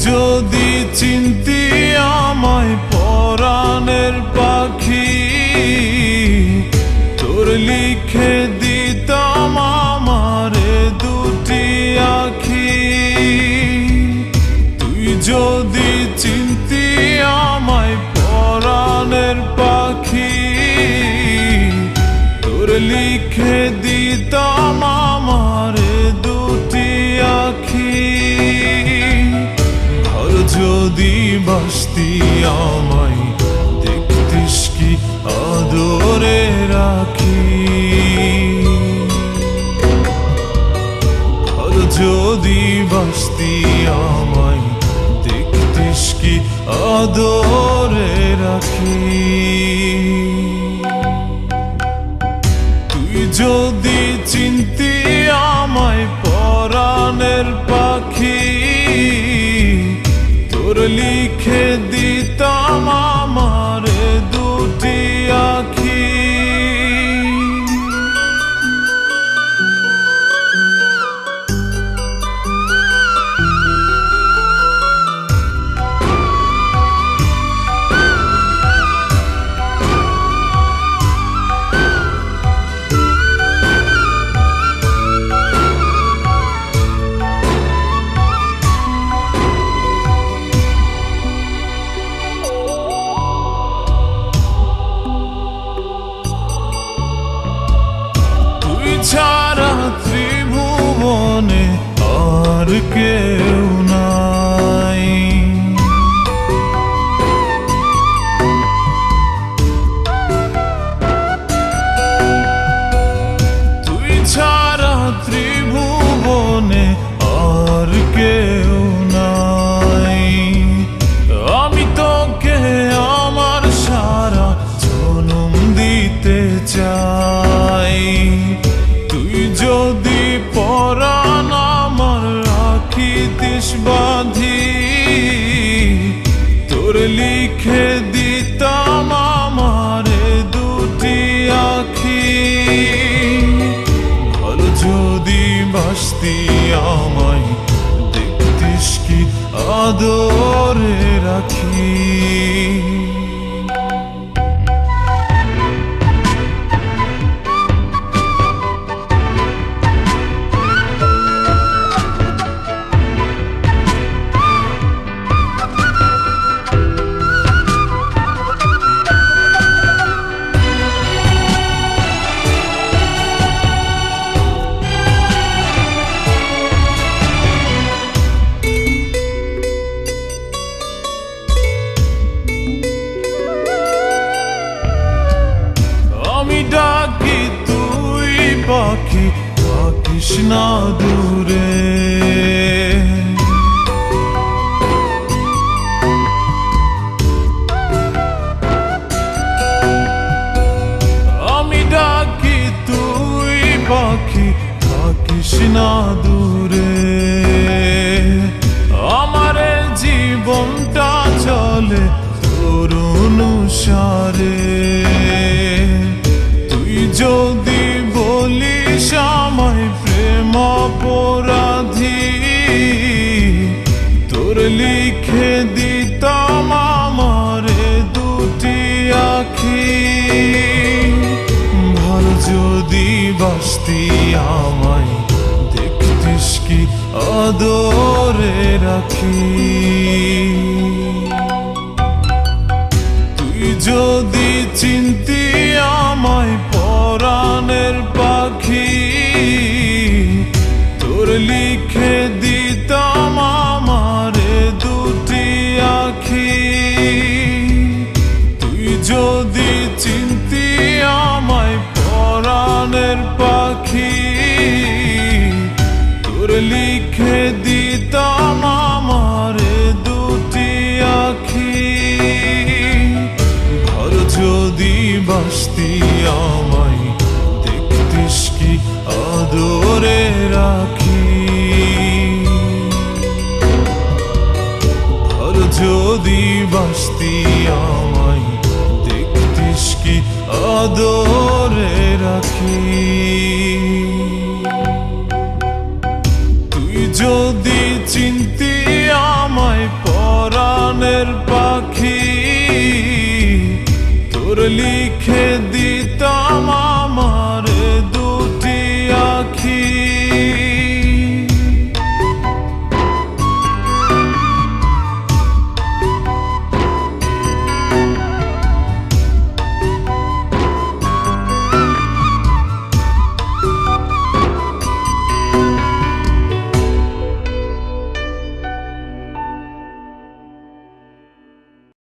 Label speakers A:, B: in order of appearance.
A: যদি চিনতি আমায় পরাণের পাখি, তোর লিখে দিতাম আমারে দুটি আখি। তুই যদি চিনতি আমায় পরাণের পাখি, তোর লিখে দিতাম আমারে দুটি আখি। যদি বাসতি আমায় দেখতিস কি আদরে রাখি। আর যদি বাসতি আমায় দেখতিস কি আদরে রাখি। তুই যদি চিনতি আমায় পরাণের পাখি, তোর লিখে দিতাম আমারে দুটি আখি। ছাড়া ত্রিভুবনে আর কেউ নাই। তুই ছাড়া ত্রিভুবনে আর কেউ নাই। আমি তোকে আমার সারা জনম দিতে চাই। যদি পরাণ আমার রাখিতিস বাঁধি, তোর লিখে দিতাম আমারে দুটি আখি। ভালো যদি বাসতি আমায় দেখতিস কি আদরে রাখি। ডাকি তুই পাখি থাকিস না দূরে। আমি ডাকি তুই পাখি থাকিস না দূরে। আমার জীবনটা চলে তোর অনুসারে। যদি বলিস আমায় প্রেম অপরাধী, তোর লিখে দিতাম আমারে দুটি আখি। ভালো যদি বাসতি আমায় দেখতিস কি আদরে রাখি। তুই যদি চিনতি আমায় পরাণের পাখি, তোর লিখে দিতাম আমারে দুটি আখি। তুই যদি চিনতি আমায় পরাণের পাখি, তোর লিখে দিতাম আমারে দুটি আখি। ঘর যদি বাসতি আমায় দেখতিস কি আদরে রাখি। ঘর যদি বাসতি আমায় দেখতিস কি আদরে রাখি। তুই যদি চিনতি আমায় লিখে দি